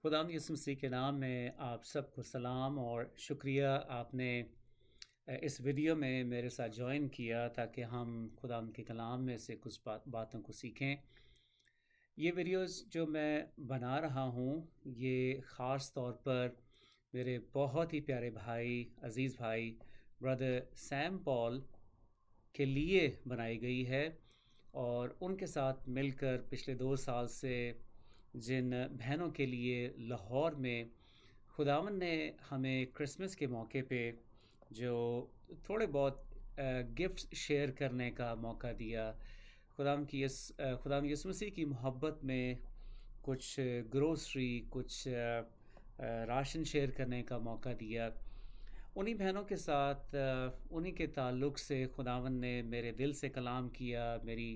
खुदावंद यीशु मसीह के नाम में आप सबको सलाम और शुक्रिया आपने इस वीडियो में मेरे साथ ज्वाइन किया ताकि हम खुदावंद के कलाम में से कुछ बातों को सीखें। ये वीडियोस जो मैं बना रहा हूँ ये ख़ास तौर पर मेरे बहुत ही प्यारे भाई अज़ीज़ भाई ब्रदर सैम पॉल के लिए बनाई गई है और उनके साथ मिलकर पिछले 2 साल से जिन बहनों के लिए लाहौर में खुदावन ने हमें क्रिसमस के मौके पे जो थोड़े बहुत गिफ्ट्स शेयर करने का मौका दिया। खुदावन यीशु मसीह की मोहब्बत में कुछ ग्रोसरी कुछ राशन शेयर करने का मौका दिया। उन्हीं बहनों के साथ उन्हीं के ताल्लुक़ से खुदावन ने मेरे दिल से कलाम किया, मेरी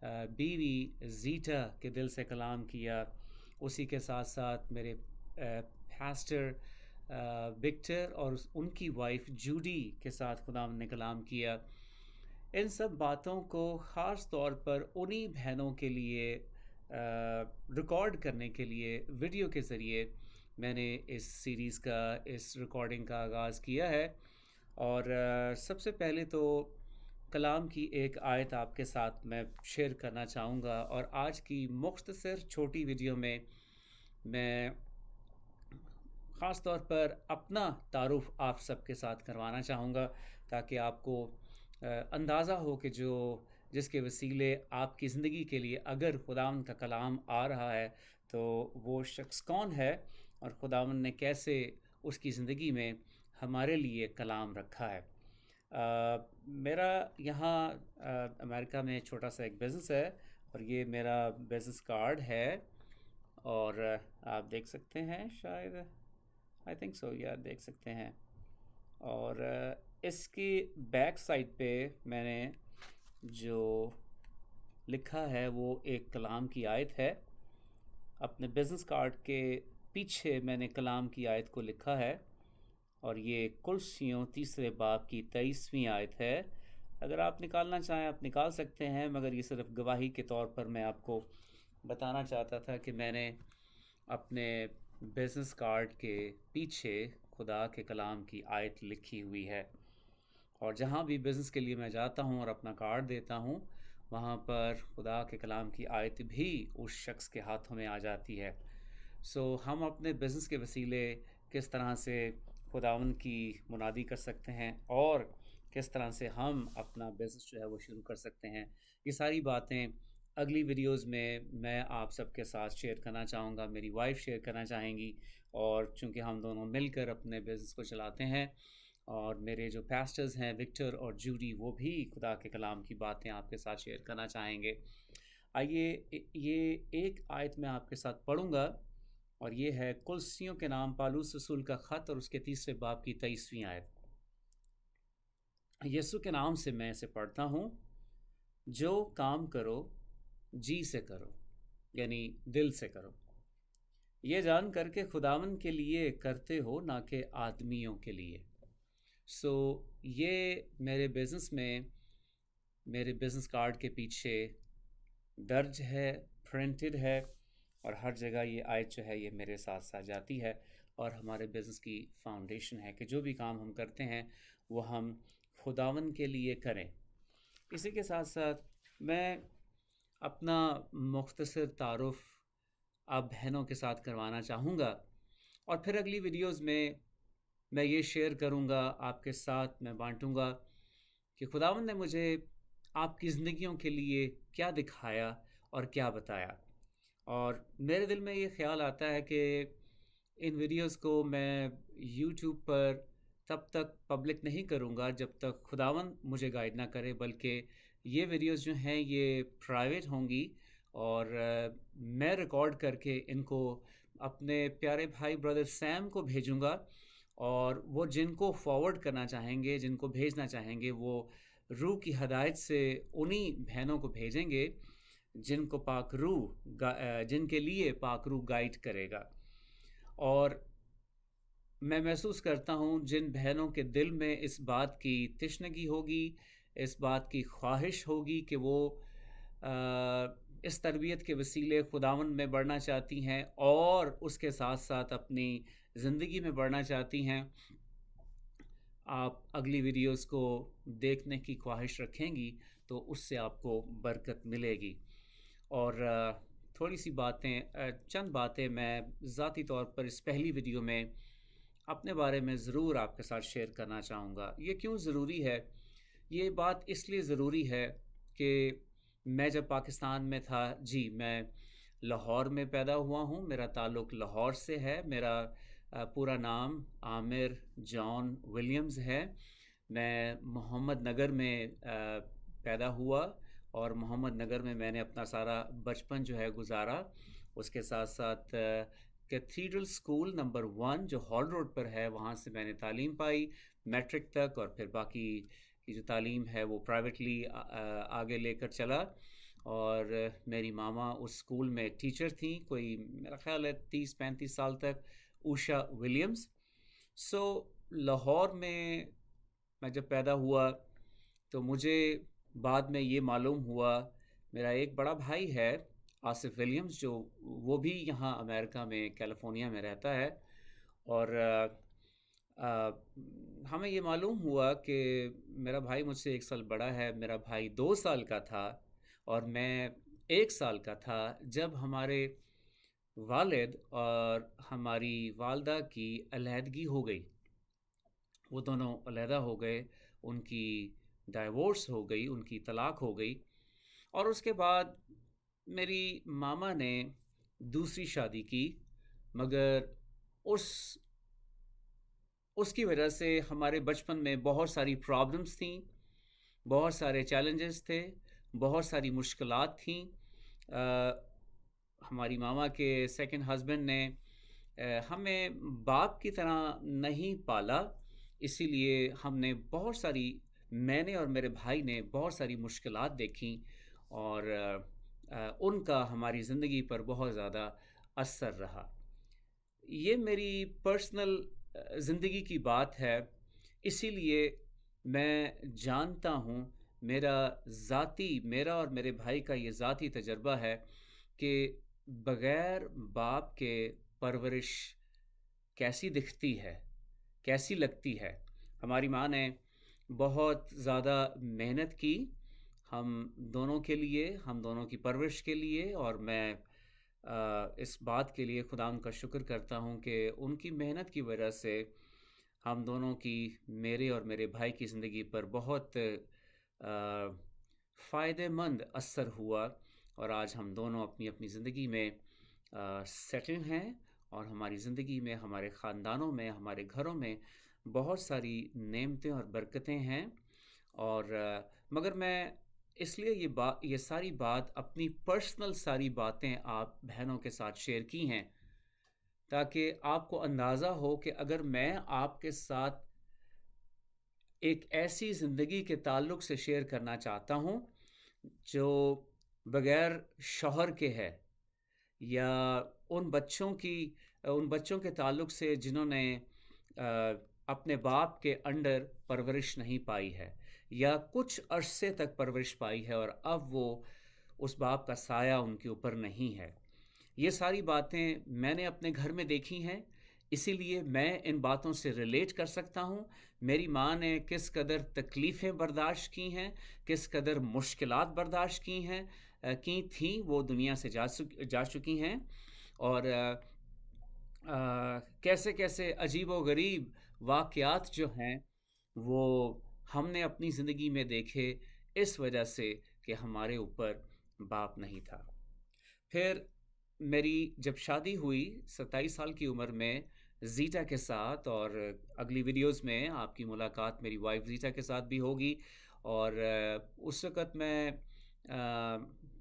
बीवी ज़ीटा के दिल से कलाम किया। उसी के साथ साथ मेरे पास्टर विक्टर और उनकी वाइफ जूडी के साथ खुदावन ने कलाम किया। इन सब बातों को ख़ास तौर पर उन्हीं बहनों के लिए रिकॉर्ड करने के लिए वीडियो के ज़रिए मैंने इस सीरीज़ का इस रिकॉर्डिंग का आगाज़ किया है। और सबसे पहले तो कलाम की एक आयत आपके साथ मैं शेयर करना चाहूँगा और आज की मुख्तसर छोटी वीडियो में मैं ख़ास तौर पर अपना तारुफ़ आप सबके साथ करवाना चाहूँगा ताकि आपको अंदाज़ा हो कि जिसके वसीले आपकी ज़िंदगी के लिए अगर खुदावंद का कलाम आ रहा है तो वो शख्स कौन है और खुदावंद ने कैसे उसकी ज़िंदगी में हमारे लिए कलाम रखा है। मेरा यहाँ अमेरिका में छोटा सा एक बिज़नेस है और ये मेरा बिज़नेस कार्ड है और आप देख सकते हैं शायद आई थिंक सो या देख सकते हैं। और इसकी बैक साइड पे मैंने जो लिखा है वो एक कलाम की आयत है। अपने बिज़नेस कार्ड के पीछे मैंने कलाम की आयत को लिखा है और ये कुलसियों 3 बाब की 23वीं आयत है। अगर आप निकालना चाहें आप निकाल सकते हैं, मगर ये सिर्फ गवाही के तौर पर मैं आपको बताना चाहता था कि मैंने अपने बिज़नेस कार्ड के पीछे खुदा के कलाम की आयत लिखी हुई है। और जहाँ भी बिज़नेस के लिए मैं जाता हूँ और अपना कार्ड देता हूँ वहाँ पर खुदा के कलाम की आयत भी उस शख्स के हाथों में आ जाती है। हम अपने बिज़नेस के वसीले किस तरह से खुदावंद की मुनादी कर सकते हैं और किस तरह से हम अपना बिज़नेस जो है वो शुरू कर सकते हैं, ये सारी बातें अगली वीडियोज़ में मैं आप सबके साथ शेयर करना चाहूँगा, मेरी वाइफ शेयर करना चाहेंगी। और चूँकि हम दोनों मिलकर अपने बिज़नेस को चलाते हैं और मेरे जो पास्टर्स हैं विक्टर और जूडी वो भी खुदा के कलाम की बातें आपके साथ शेयर करना चाहेंगे। आइए ये एक आयत मैं आपके साथ पढ़ूँगा और ये है कुलसियों के नाम पालूस रसूल का ख़त और उसके 3 बाब की 23वीं आयत। यीशु के नाम से मैं इसे पढ़ता हूँ। जो काम करो जी से करो, यानी दिल से करो, ये जान करके खुदावन के लिए करते हो ना कि आदमियों के लिए। ये मेरे बिज़नेस में मेरे बिज़नेस कार्ड के पीछे दर्ज है, प्रिंटेड है और हर जगह ये आयत जो है ये मेरे साथ साथ जाती है और हमारे बिज़नेस की फाउंडेशन है कि जो भी काम हम करते हैं वो हम खुदावन के लिए करें। इसी के साथ साथ मैं अपना मुख्तसर तारुफ़ आप बहनों के साथ करवाना चाहूँगा और फिर अगली वीडियोज़ में मैं ये शेयर करूँगा आपके साथ, मैं बांटूँगा कि खुदावंद ने मुझे आपकी ज़िंदगियों के लिए क्या दिखाया और क्या बताया। और मेरे दिल में ये ख़्याल आता है कि इन वीडियोज़ को मैं यूट्यूब पर तब तक पब्लिक नहीं करूँगा जब तक खुदावंद मुझे गाइड ना करे, बल्कि ये वीडियोज़ जो हैं ये प्राइवेट होंगी और मैं रिकॉर्ड करके इनको अपने प्यारे भाई ब्रदर सैम को भेजूँगा और वो जिनको फॉरवर्ड करना चाहेंगे, जिनको भेजना चाहेंगे, वो रूह की हदायत से उन्हीं बहनों को भेजेंगे जिनके लिए पाक रूह गाइड करेगा। और मैं महसूस करता हूँ जिन बहनों के दिल में इस बात की तिश्नगी होगी, इस बात की ख्वाहिश होगी कि वो इस तरबियत के वसीले खुदावंद में बढ़ना चाहती हैं और उसके साथ साथ अपनी ज़िंदगी में बढ़ना चाहती हैं, आप अगली वीडियोस को देखने की ख्वाहिश रखेंगी तो उससे आपको बरकत मिलेगी। और थोड़ी सी बातें, चंद बातें मैं ज़ाती तौर पर इस पहली वीडियो में अपने बारे में ज़रूर आपके साथ शेयर करना चाहूँगा। ये क्यों ज़रूरी है? ये बात इसलिए ज़रूरी है कि मैं जब पाकिस्तान में था, जी मैं लाहौर में पैदा हुआ हूँ, मेरा ताल्लुक़ लाहौर से है। मेरा पूरा नाम आमिर जॉन विलियम्स है। मैं मोहम्मद नगर में पैदा हुआ और मोहम्मद नगर में मैंने अपना सारा बचपन जो है गुजारा। उसके साथ साथ कैथीड्रल स्कूल नंबर 1 जो हॉल रोड पर है, वहाँ से मैंने तालीम पाई मैट्रिक तक, और फिर बाकी की जो तालीम है वो प्राइवेटली आगे लेकर चला। और मेरी मामा उस स्कूल में टीचर थी, कोई मेरा ख्याल है 30-35 साल तक, उषा विलियम्स। सो लाहौर में मैं जब पैदा हुआ तो मुझे बाद में ये मालूम हुआ, मेरा एक बड़ा भाई है आसिफ विलियम्स, जो वो भी यहाँ अमेरिका में कैलिफोर्निया में रहता है। और हमें ये मालूम हुआ कि मेरा भाई मुझसे 1 साल बड़ा है। मेरा भाई 2 साल का था और मैं 1 साल का था जब हमारे वालिद और हमारी वालदा की अलहदगी हो गई। वो दोनों अलहदा हो गए, उनकी डाइवोर्स हो गई, उनकी तलाक हो गई। और उसके बाद मेरी मामा ने दूसरी शादी की, मगर उसकी वजह से हमारे बचपन में बहुत सारी प्रॉब्लम्स थीं, बहुत सारे चैलेंजेस थे, बहुत सारी मुश्किलात थीं। हमारी मामा के सेकंड हस्बैंड ने हमें बाप की तरह नहीं पाला, इसीलिए मैंने और मेरे भाई ने बहुत सारी मुश्किलात देखी, और उनका हमारी ज़िंदगी पर बहुत ज़्यादा असर रहा। ये मेरी पर्सनल ज़िंदगी की बात है, इसीलिए मैं जानता हूँ, मेरा और मेरे भाई का ये ज़ाती तजर्बा है कि बग़ैर बाप के परवरिश कैसी दिखती है, कैसी लगती है। हमारी माँ ने बहुत ज़्यादा मेहनत की हम दोनों के लिए, हम दोनों की परवरिश के लिए, और मैं इस बात के लिए खुदा उनका शुक्र करता हूँ कि उनकी मेहनत की वजह से हम दोनों की, मेरे और मेरे भाई की ज़िंदगी पर बहुत फ़ायदेमंद असर हुआ, और आज हम दोनों अपनी अपनी ज़िंदगी में सेटल हैं, और हमारी ज़िंदगी में, हमारे ख़ानदानों में, हमारे घरों में बहुत सारी नेमतें और बरकतें हैं। और मगर मैं इसलिए ये सारी बात, अपनी पर्सनल सारी बातें आप बहनों के साथ शेयर की हैं, ताकि आपको अंदाज़ा हो कि अगर मैं आपके साथ एक ऐसी ज़िंदगी के ताल्लुक़ से शेयर करना चाहता हूँ जो बग़ैर शौहर के है, या उन बच्चों के ताल्लुक़ से जिन्होंने अपने बाप के अंडर परवरिश नहीं पाई है, या कुछ अरसे तक परवरिश पाई है और अब वो उस बाप का साया उनके ऊपर नहीं है। ये सारी बातें मैंने अपने घर में देखी हैं, इसीलिए मैं इन बातों से रिलेट कर सकता हूँ। मेरी माँ ने किस कदर तकलीफ़ें बर्दाश्त की हैं, किस कदर मुश्किलात बर्दाश्त की थीं, वो दुनिया से जा चुकी हैं, और कैसे-कैसे अजीबो-गरीब वाक़यात जो हैं वो हमने अपनी ज़िंदगी में देखे, इस वजह से कि हमारे ऊपर बाप नहीं था। फिर मेरी जब शादी हुई 27 साल की उम्र में ज़ीटा के साथ, और अगली वीडियोस में आपकी मुलाकात मेरी वाइफ ज़ीटा के साथ भी होगी। और उस वक़्त मैं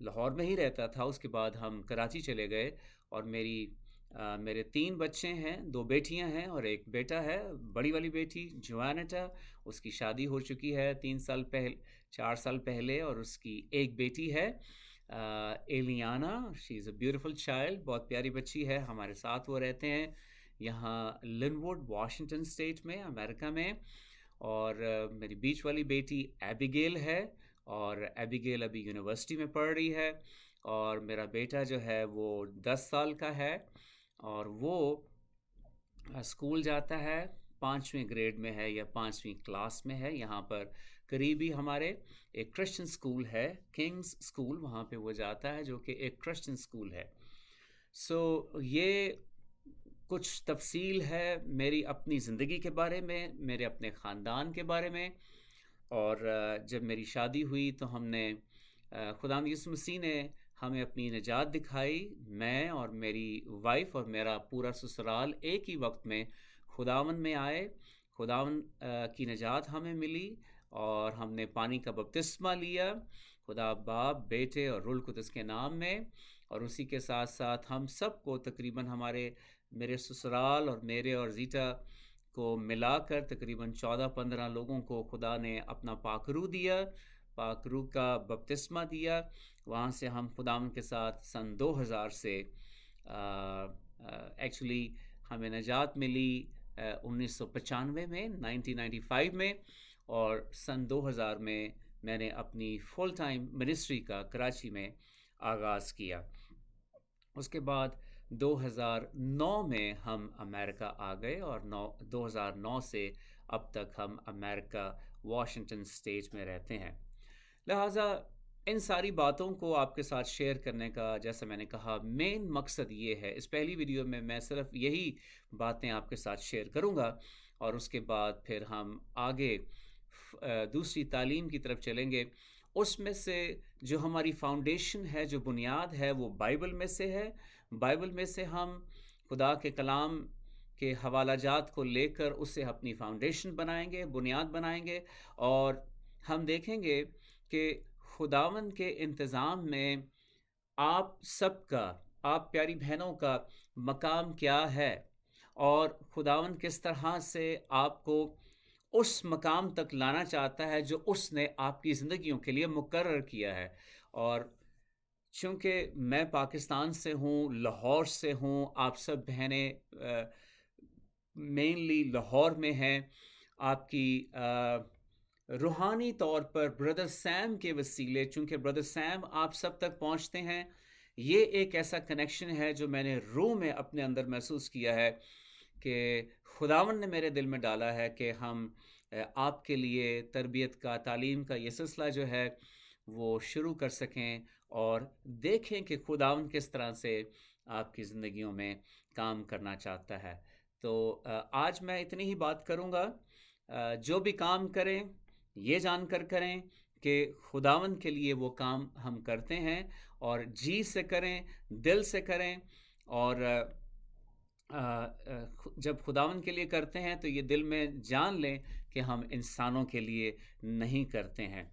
लाहौर में ही रहता था। उसके बाद हम कराची चले गए, और मेरे 3 बच्चे हैं, 2 बेटियां हैं और 1 बेटा है। बड़ी वाली बेटी जोआनेटा, उसकी शादी हो चुकी है 4 साल पहले, और उसकी एक बेटी है Eliana. She is a beautiful child, बहुत प्यारी बच्ची है। हमारे साथ वो रहते हैं यहाँ लिनवुड, वाशिंगटन स्टेट में, अमेरिका में। और मेरी बीच वाली बेटी एबिगेल है, और एबिगेल अभी यूनिवर्सिटी में पढ़ रही है। और मेरा बेटा जो है वो 10 साल का है, और वो स्कूल जाता है, 5वीं ग्रेड में है या 5वीं क्लास में है। यहाँ पर करीबी हमारे एक क्रिश्चियन स्कूल है, किंग्स स्कूल, वहाँ पे वो जाता है, जो कि एक क्रिश्चियन स्कूल है। ये कुछ तफसील है मेरी अपनी ज़िंदगी के बारे में, मेरे अपने ख़ानदान के बारे में। और जब मेरी शादी हुई तो हमने खुदावंद यीशु मसीह ने हमें अपनी निजात दिखाई। मैं और मेरी वाइफ और मेरा पूरा ससुराल एक ही वक्त में खुदावंद में आए। खुदावंद की निजात हमें मिली और हमने पानी का बपतिस्मा लिया, खुदा बाप, बेटे और रूह कुद्दुस के नाम में। और उसी के साथ साथ हम सबको तकरीबन मेरे ससुराल और मेरे और जीटा को मिलाकर तकरीबन 14-15 लोगों को खुदा ने अपना पाकरू दिया, पाकरू का बपतिस्मा दिया। वहाँ से हम खुदावंद के साथ सन 2000 से एक्चुअली हमें निजात मिली 1995 में, 1995 में। और सन 2000 में मैंने अपनी फुल टाइम मिनिस्ट्री का कराची में आगाज़ किया। उसके बाद 2009 में हम अमेरिका आ गए और 2009 से अब तक हम अमेरिका वाशिंगटन स्टेट में रहते हैं। लिहाजा इन सारी बातों को आपके साथ शेयर करने का, जैसा मैंने कहा, मेन मकसद ये है। इस पहली वीडियो में मैं सिर्फ यही बातें आपके साथ शेयर करूँगा और उसके बाद फिर हम आगे दूसरी तालीम की तरफ चलेंगे। उसमें से जो हमारी फाउंडेशन है, जो बुनियाद है, वो बाइबल में से है। बाइबल में से हम खुदा के कलाम के हवालाजात को लेकर उससे अपनी फाउंडेशन बनाएंगे, बुनियाद बनाएंगे। और हम देखेंगे कि खुदावंद के इंतज़ाम में आप सबका, आप प्यारी बहनों का मकाम क्या है और खुदावंद किस तरह से आपको उस मकाम तक लाना चाहता है जो उसने आपकी ज़िंदगियों के लिए मुकर्रर किया है। और चूँकि मैं पाकिस्तान से हूँ, लाहौर से हूँ, आप सब बहनें मेनली लाहौर में हैं, आपकी रूहानी तौर पर ब्रदर सैम के वसीले, चूँकि ब्रदर सैम आप सब तक पहुँचते हैं, ये एक ऐसा कनेक्शन है जो मैंने रूह में अपने अंदर महसूस किया है कि खुदावंद ने मेरे दिल में डाला है कि हम आपके लिए तरबियत का, तालीम का ये सिलसिला जो है वो शुरू कर सकें और देखें कि खुदावंद किस तरह से आपकी ज़िंदगियों में काम करना चाहता है। तो आज मैं इतनी ही बात करूँगा। जो भी काम करें, ये जानकर करें कि खुदावंद के लिए वो काम हम करते हैं, और जी से करें, दिल से करें। और जब खुदावंद के लिए करते हैं तो ये दिल में जान लें कि हम इंसानों के लिए नहीं करते हैं।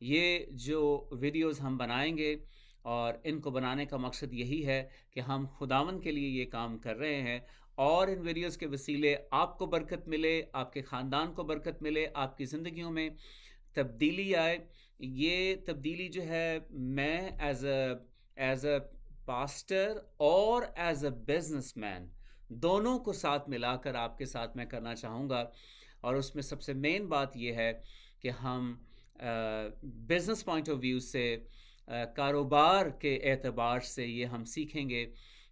ये जो वीडियोस हम बनाएंगे और इनको बनाने का मकसद यही है कि हम खुदावंद के लिए ये काम कर रहे हैं, और इन वीडियोस के वसीले आपको बरकत मिले, आपके ख़ानदान को बरकत मिले, आपकी ज़िंदगियों में तब्दीली आए। ये तब्दीली जो है मैं एज अ पास्टर और एज अ बिजनेसमैन दोनों को साथ मिलाकर आपके साथ मैं करना चाहूँगा। और उसमें सबसे मेन बात यह है कि हम बिज़नेस पॉइंट ऑफ व्यू से, कारोबार के एतबार से ये हम सीखेंगे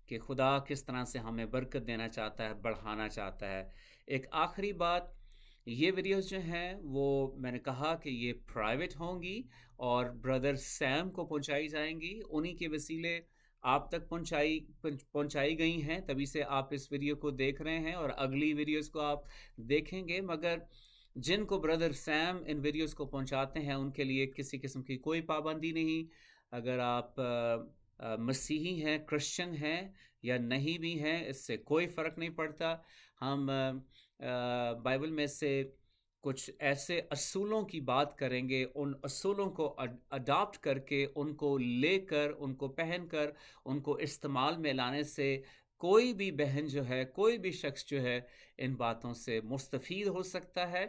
कि खुदा किस तरह से हमें बरकत देना चाहता है, बढ़ाना चाहता है। एक आखिरी बात, ये वीडियोस जो हैं वो मैंने कहा कि ये प्राइवेट होंगी और ब्रदर सैम को पहुंचाई जाएंगी, उन्हीं के वसीले आप तक पहुंचाई गई हैं, तभी से आप इस वीडियो को देख रहे हैं और अगली वीडियोस को आप देखेंगे। मगर जिनको ब्रदर सैम इन वीडियोस को पहुंचाते हैं उनके लिए किसी किस्म की कोई पाबंदी नहीं। अगर आप मसीही हैं, क्रिश्चियन हैं या नहीं भी हैं, इससे कोई फ़र्क नहीं पड़ता। हम बाइबल में से कुछ ऐसे असूलों की बात करेंगे, उन असूलों को अडॉप्ट करके, उनको लेकर, उनको पहनकर, उनको इस्तेमाल में लाने से कोई भी बहन जो है, कोई भी शख्स जो है, इन बातों से मुस्तफ़ीद हो सकता है,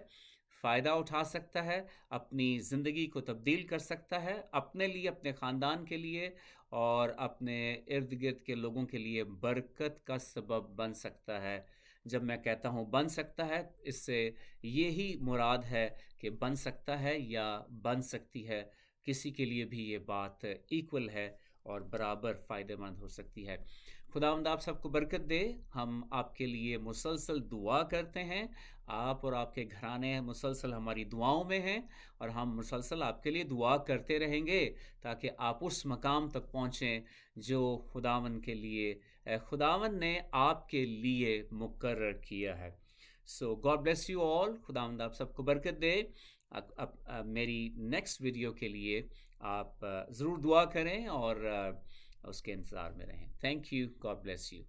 फ़ायदा उठा सकता है, अपनी ज़िंदगी को तब्दील कर सकता है, अपने लिए, अपने ख़ानदान के लिए और अपने इर्द गिर्द के लोगों के लिए बरकत का सबब बन सकता है। जब मैं कहता हूँ बन सकता है, इससे यही मुराद है कि बन सकता है या बन सकती है, किसी के लिए भी ये बात इक्वल है और बराबर फ़ायदेमंद हो सकती है। खुदावंद आप सबको बरकत दे। हम आपके लिए मुसलसल दुआ करते हैं। आप और आपके घराने मुसलसल हमारी दुआओं में हैं और हम मुसलसल आपके लिए दुआ करते रहेंगे ताकि आप उस मकाम तक पहुँचें जो खुदावन के लिए खुदावन ने आपके लिए मुकर्रर किया है। सो गॉड ब्लेस यू ऑल। खुदावंद आप सबको बरकत दे। मेरी नेक्स्ट वीडियो के लिए आप ज़रूर दुआ करें और उसके इंतज़ार में रहें। Thank you. God bless you.